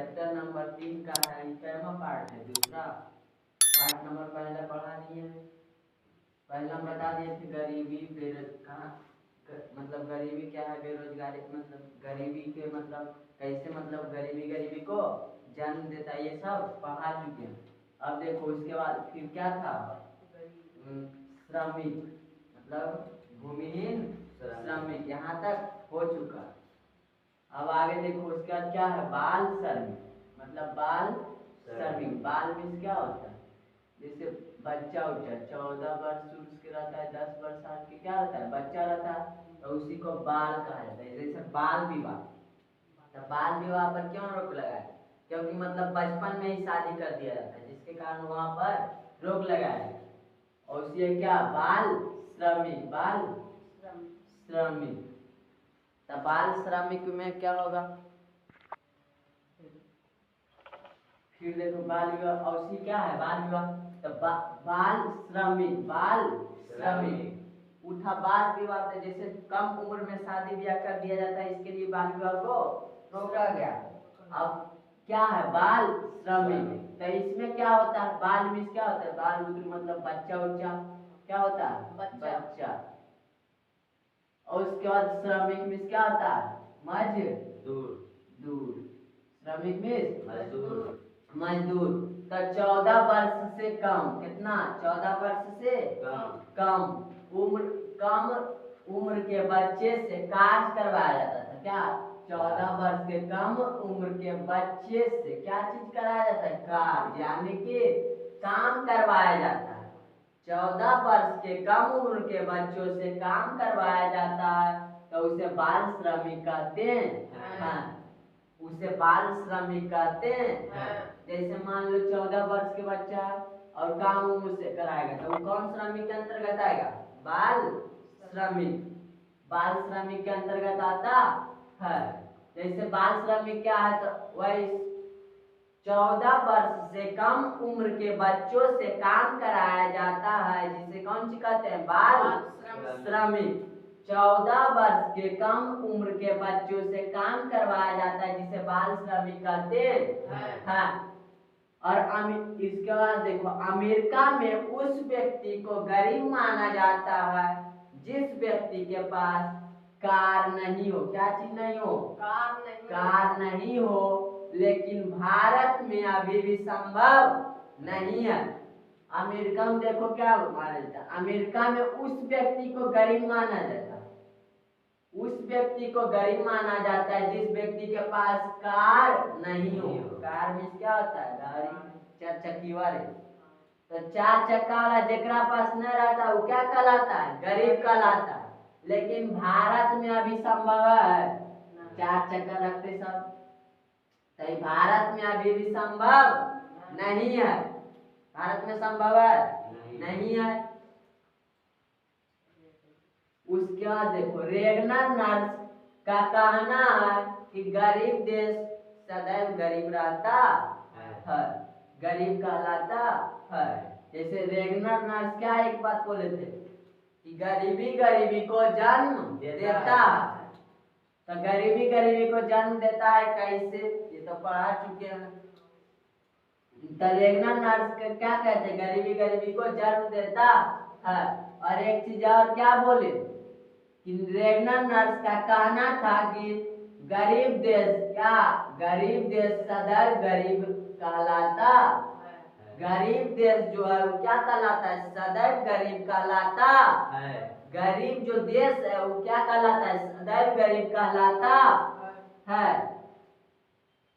Chapter number 3 का है, कैमा part है दूसरा। पार्ट नंबर पहला पढ़ा नहीं है। पहला बता दिए थे गरीबी कहाँ मतलब गरीबी क्या है, बेरोजगारी मतलब गरीबी के मतलब कैसे मतलब गरीबी को जन्म देता है, ये सब पढ़ा चुके हैं। अब देखो इसके बाद फिर क्या था, श्रमिक मतलब भूमिहीन श्रमिक, यहाँ तक हो चुका। अब आगे देखो उसके बाद क्या है, बाल श्रमिक मतलब बाल श्रमिक। बाल मीन्स क्या होता है, जैसे बच्चा उच्चा 14 वर्ष उसके रहता है, 10 वर्ष आठ के क्या रहता है बच्चा रहता है, तो उसी को बाल कहा जाता है। जैसे बाल विवाह, तो बाल विवाह पर क्यों रोक लगाए, क्योंकि मतलब बचपन में ही शादी कर दिया जाता है, जिसके कारण वहां पर रोक लगाया। और उसी क्या बाल श्रमिक, बाल श्रमिक। तो बाल श्रमिक में क्या होगा, फिर देखो बाल विवाह, और उसी क्या है बाल विवाह, तो बाल श्रमिक, बाल श्रमिक उठा। बाल विवाह तो जैसे कम उम्र में शादी ब्याह कर दिया जाता है, इसके लिए बाल विवाह को रोका गया। अब क्या है बाल श्रमिक, तो इसमें क्या होता है, बाल मीन्स क्या होता है, बाल मतलब बच्चा उच्चा क्या होता है बच्चा। और उसके बाद श्रमिक मीन्स क्या होता है मजदूर, श्रमिक मीन्स मजदूर। तो 14 वर्ष से कम, कितना 14 वर्ष से कम उम्र के बच्चे से कार्य करवाया जाता था। क्या 14 वर्ष के कम उम्र के बच्चे से क्या चीज कराया जाता है, कार्य यानी कि काम करवाया जाता है। 14 वर्ष के कम उम्र के बच्चों से काम करवाया जाता है, तो उसे बाल श्रमिक कहते हैं। उसे बाल श्रमिक कहते हैं। जैसे मान लो 14 वर्ष के बच्चा और काम उम्र से कराएगा, तो वो कौन श्रमिक के अंतर्गत आएगा, बाल श्रमिक। बाल श्रमिक के अंतर्गत आता है। जैसे बाल श्रमिक क्या है, तो वही 14 वर्ष से कम उम्र के बच्चों से काम कराया जाता है, जिसे कौन सी कहते हैं, बाल श्रमिक। 14 वर्ष के कम उम्र के बच्चों से काम करवाया जाता है, जिसे बाल श्रमिक कहते हैं। और इसके बाद देखो, अमेरिका में उस व्यक्ति को गरीब माना जाता है जिस व्यक्ति के पास कार नहीं हो। क्या चीज नहीं हो, कार नहीं हो। लेकिन भारत में अभी भी संभव नहीं है। अमेरिका में देखो क्या माना जाता है, अमेरिका में उस व्यक्ति को गरीब माना जाता है, उस व्यक्ति को गरीब माना जाता है जिस व्यक्ति के पास कार नहीं हो। कार में क्या होता है, गाड़ी 4 चक्की वाले। तो 4 चक्का वाला जेकरा पास न रहता वो क्या कहलाता है, गरीब कहलाता है। लेकिन भारत में अभी संभव है 4 चक्का रखते सब, तो भारत में अभी भी संभव नहीं है। भारत में संभव है नहीं है। उसके बाद देखो, रेगनर नर्स का कहना है कि गरीब देश सदैव गरीब रहता है, गरीब कहलाता है। जैसे रेगनर नर्स क्या एक बात बोले थे कि गरीबी को जन्म देता है। तो गरीबी को जन्म देता है कैसे, ये तो पढ़ा चुके हैं। तो रेगनर नर्स क्या कहते हैं, गरीबी को जन्म देता है। और एक चीज और क्या बोले, रेगनर नर्स का कहना था कि गरीब देश सदैव गरीब कहलाता। गरीब देश जो है वो क्या कहलाता है, सदैव गरीब कहलाता है। गरीब जो देश है वो क्या कहलाता है, सदैव गरीब कहलाता है।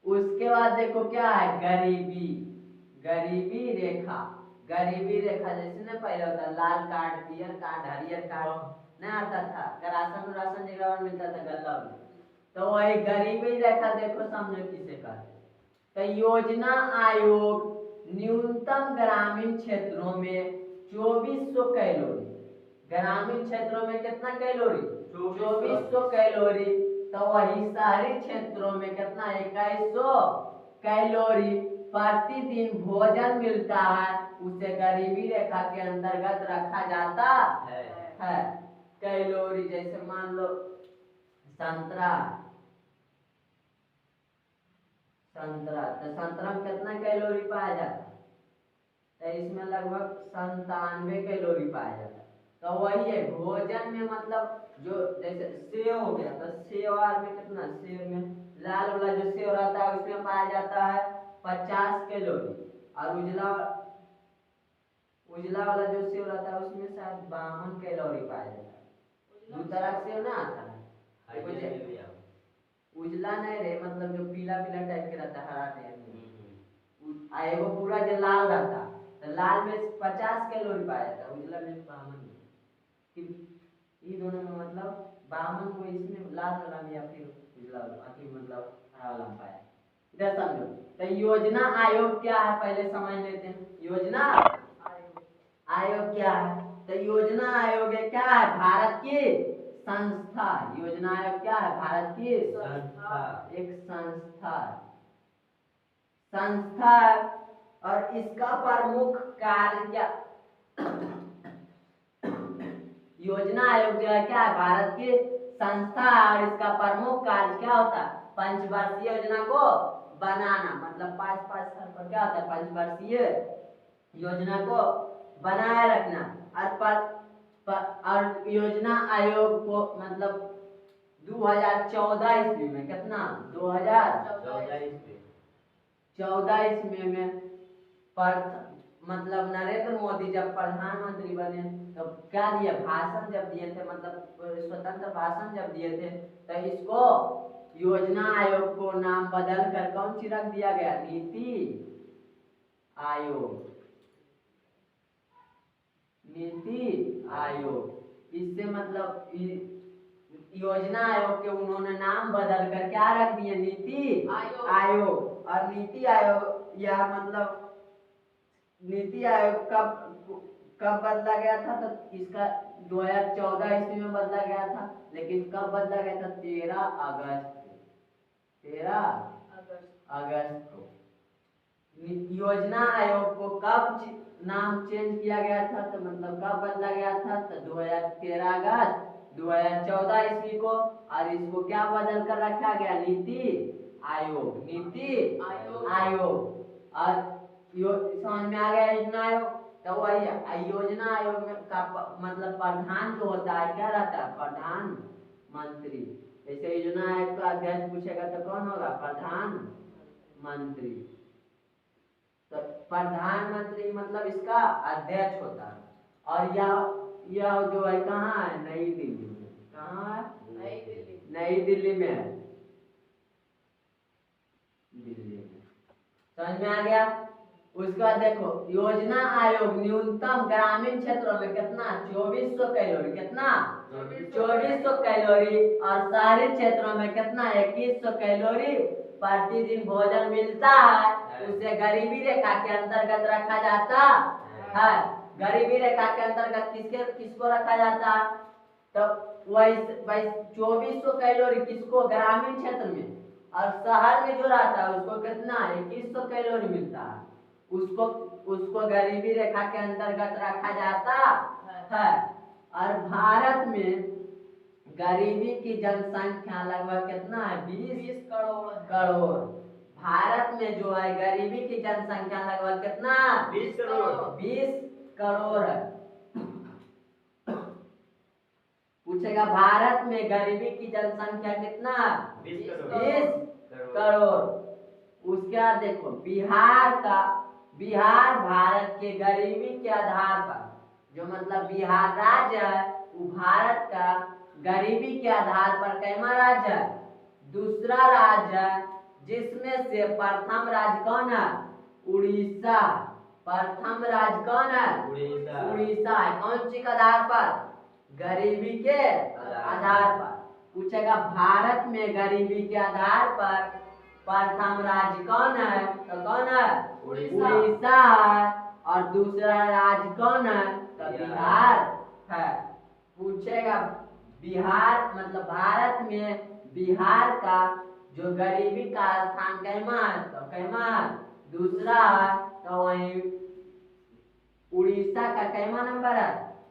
उसके बाद देखो क्या है, गरीबी रेखा। गरीबी रेखा जैसे ना पहले होता लाल कार्ड, पीयर कार्ड, हरियर कार्ड नहीं आता था, राशन जगह मिलता था गल्ला में, तो वही गरीबी रेखा देखो समझो किसे कहते। तो योजना आयोग न्यूनतम ग्रामीण क्षेत्रों में 2400 कैलोरी, ग्रामीण क्षेत्रों में कितना कैलोरी, 2400 कैलोरी। तो वही शहरी क्षेत्रों में कितना 2100 कैलोरी प्रतिदिन भोजन मिलता है, उसे गरीबी रेखा के अंतर्गत रखा जाता है। कैलोरी जैसे मान लो संतरा संतरा, तो संतरा में कितना कैलोरी पाया जाता है? तो इसमें लगभग 97 कैलोरी पाया जाता है। तो वही है भोजन में, मतलब जो जैसे सेव हो गया, तो सेव में कितना, सेव में लाल वाला जो सेव रहता है उसमें पाया जाता है 50 कैलोरी, और उजला वाला जो सेव रहता है उसमें शायद 52 कैलोरी पाया जाता है। दो तरह के सेव ना आता है, उजला नहीं रे, मतलब जो पीला पीला टाइप के रहता है, हरा टाइप में, एगो पूरा जो लाल रहता है, तो लाल में 50 कैलोरी पाया जाता है, उजला में 52। ये दोनों में मतलब 52 को इसमें लाल वाला में या फिर उजला वाला, मतलब हरा वाला में पाया। इधर समझो, तो योजना आयोग क्या है पहले समझ लेते हैं। योजना आयोग क्या है? तो योजना आयोग क्या है? भारत की संस्था। योजना आयोग क्या है? भारत की संस्था, एक संस्था और इसका प्रमुख कार्य क्या? योजना आयोग जो है क्या है? भारत की संस्था, और इसका प्रमुख कार्य क्या होता है? पंचवर्षीय योजना को बनाना, मतलब 5-5 साल पर क्या होता है? पंचवर्षीय योजना को बनाए रखना। और योजना आयोग को मतलब 2014 ईस्वी में, कितना, 2014 ईस्वी में मतलब नरेंद्र मोदी जब प्रधानमंत्री बने तो क्या दिया, भाषण जब दिए थे, मतलब स्वतंत्र भाषण जब दिए थे, तो इसको योजना आयोग को नाम बदल कर कौन सी रख दिया गया? नीति आयोग। नीति आयोग। इससे मतलब योजना आयोग के उन्होंने नाम बदल कर क्या रख दिया? नीति आयोग। और नीति आयोग यह मतलब नीति आयोग कब बदला गया था? तो इसका 2014 ईस्वी में बदला गया था, लेकिन कब बदला गया था? 13 अगस्त को। योजना आयोग को कब नाम चेंज किया गया था? तो मतलब कब बदला गया था? तो 2013 अगस्त 2014 ईस्वी को। और इसको क्या बदल कर रखा गया? नीति आयोग। नीति आयोग। और समझ में आ गया योजना आयोग? तो वही योजना आयोग में का मतलब प्रधान जो होता है क्या रहता है? प्रधानमंत्री। जैसे योजना आयोग का अध्यक्ष पूछेगा तो कौन होगा? प्रधानमंत्री। तो प्रधानमंत्री मतलब इसका अध्यक्ष होता है। और यह जो है कहाँ है? नई दिल्ली में। कहाँ है? नई दिल्ली में है। दिल्ली में। समझ में आ गया? उसका देखो, योजना आयोग न्यूनतम ग्रामीण क्षेत्रों में कितना? 2400 कैलोरी। कितना? 2400 कैलोरी। और शहरी क्षेत्रों में कितना? 2100 कैलोरी प्रतिदिन भोजन मिलता है। उसे गरीबी रेखा के अंतर्गत रखा जाता है। गरीबी रेखा के अंतर्गत किसको रखा जाता है? तो वही 2400 कैलोरी किसको? ग्रामीण क्षेत्र में। और शहर में जो रहता है उसको कितना? 2100 कैलोरी मिलता है। उसको गरीबी रेखा के अंतर्गत रखा जाता है। और भारत में गरीबी की जनसंख्या लगभग कितना है? 20 करोड़। भारत में जो है गरीबी की जनसंख्या लगभग कितना? 20 करोड़ है। पूछेगा भारत में गरीबी की जनसंख्या कितना? 20 करोड़। उसके बाद देखो बिहार भारत के गरीबी के आधार पर, जो मतलब बिहार राज्य है वो भारत का गरीबी के आधार पर कैमा राज्य है? दूसरा राज्य है। जिसमें से प्रथम राज्य कौन है? उड़ीसा। प्रथम राज्य कौन है? उड़ीसा है। कौन सी के आधार पर? गरीबी के आधार पर। पूछेगा भारत में गरीबी के आधार पर प्रथम राज्य कौन है? तो कौन है? उड़ीसा है। और दूसरा राज्य कौन है? तो बिहार है। पूछेगा बिहार मतलब भारत में बिहार का जो गरीबी का स्थान कैमा है? तो कैमा है? दूसरा है। तो वही उड़ीसा का कैमा नंबर है?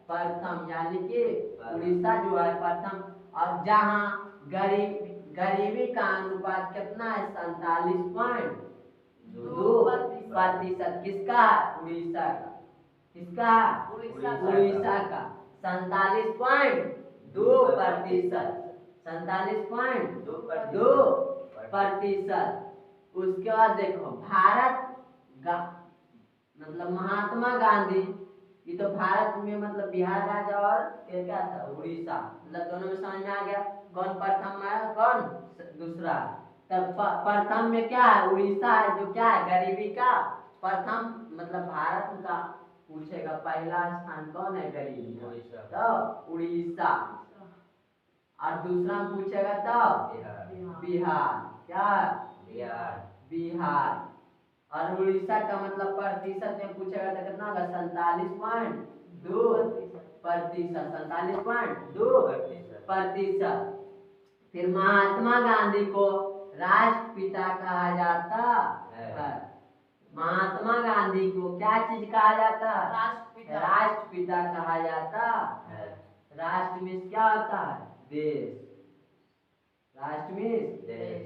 प्रथम। यानी कि उड़ीसा जो है प्रथम। और जहाँ गरीबी का अनुपात कितना है? 47.2 प्रतिशत। किसका? उड़ीसा का। किसका? उड़ीसा का 47.2%। 47.2%। उसके बाद देखो भारत मतलब महात्मा गांधी, ये तो भारत में मतलब बिहार राज्य और क्या था? उड़ीसा। मतलब दोनों में समझ में आ गया कौन प्रथम है कौन दूसरा। तब प्रथम में क्या है? उड़ीसा है, जो क्या है? गरीबी का प्रथम मतलब भारत का पूछेगा पहला स्थान कौन है गरीबी का? तो उड़ीसा। और दूसरा पूछेगा तो बिहार। क्या? बिहार। और उड़ीसा का मतलब प्रतिशत में पूछेगा तो कितना होगा? 47.2%। 47.2%। फिर महात्मा गांधी को राष्ट्रपिता कहा जाता है। महात्मा गांधी को क्या चीज कहा जाता है? राष्ट्रपिता कहा जाता है। राष्ट्र मीन्स क्या होता है? देश। राष्ट्र मीन्स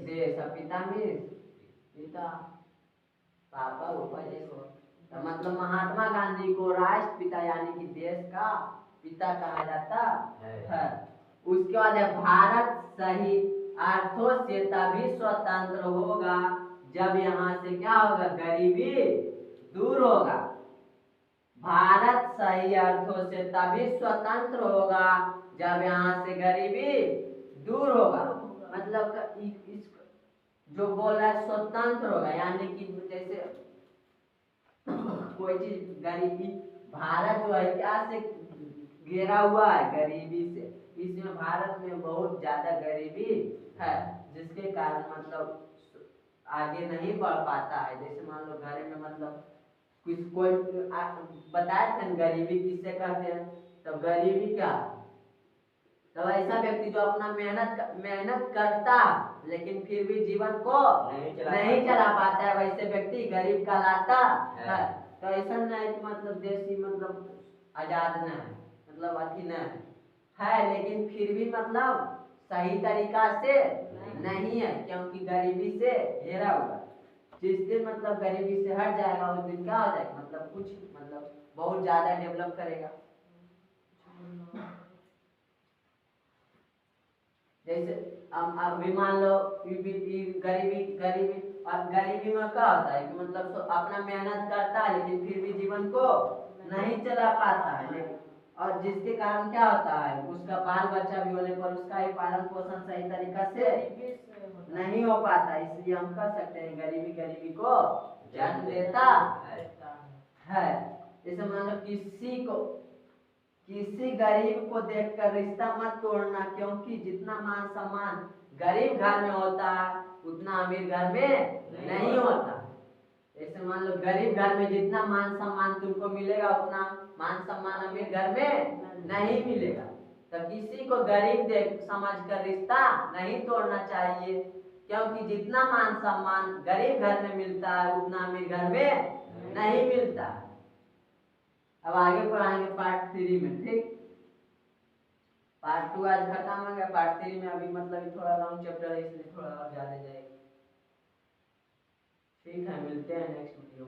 देश और पिता मीन्स पिता, पापा ऊपर देखो। तो मतलब महात्मा गांधी को राष्ट्रपिता यानी कि देश का पिता कहा जाता है। उसके बाद है भारत सही अर्थों से तभी स्वतंत्र होगा जब यहाँ से क्या होगा? गरीबी दूर होगा। भारत सही अर्थों से तभी स्वतंत्र होगा जब यहाँ से गरीबी दूर होगा। मतलब इस जो बोल रहा है स्वतंत्र होगा यानी कि जैसे कोई चीज गरीबी, भारत जो है क्या से घेरा हुआ है? गरीबी से। इसमें भारत में बहुत ज्यादा गरीबी है जिसके कारण मतलब आगे नहीं बढ़ पाता है। जैसे मान लो घर में मतलब कुछ कोई बताए थे गरीबी किससे कहते हैं? तो गरीबी क्या? तो ऐसा व्यक्ति जो अपना मेहनत करता लेकिन फिर भी जीवन को नहीं चला पाता है, वैसे व्यक्ति गरीब कहलाता है। तो ऐसा नहीं कि मतलब देश ही मतलब आजाद न है, मतलब अथी न है लेकिन फिर भी मतलब सही तरीका से नहीं है क्योंकि गरीबी से घेरा हुआ। जिस दिन मतलब गरीबी से हट जाएगा उस दिन क्या हो जाएगा? मतलब कुछ मतलब बहुत ज्यादा डेवलप करेगा। जैसे अभी मान लो गरीबी और गरीबी में क्या होता है कि मतलब अपना मेहनत करता है लेकिन फिर भी जीवन को नहीं चला पाता है। लेकिन और जिसके कारण क्या होता है? उसका बाल बच्चा भी होने पर उसका ही पालन पोषण सही तरीका से नहीं हो पाता। इसलिए हम कह सकते हैं गरीबी को जन्म देता है। जैसे मान लो किसी गरीब को देखकर रिश्ता मत तोड़ना क्योंकि जितना मान सम्मान गरीब घर में होता है उतना अमीर घर में नहीं होता। जैसे मान लो गरीब घर में जितना मान सम्मान तुमको मिलेगा उतना मान सम्मान अमीर घर में नहीं मिलेगा। तो किसी को गरीब देख समझ कर रिश्ता नहीं तोड़ना चाहिए क्योंकि जितना मान सम्मान गरीब घर में मिलता है उतना अमीर घर में नहीं मिलता। अब आगे पढ़ाएंगे पार्ट 3 में। ठीक, पार्ट 2 आज खत्म हो गया। पार्ट 3 में अभी मतलब थोड़ा लॉन्ग चैप्टर है इसलिए थोड़ा और ज्यादा जाएगा। ठीक है, मिलते हैं नेक्स्ट वीडियो।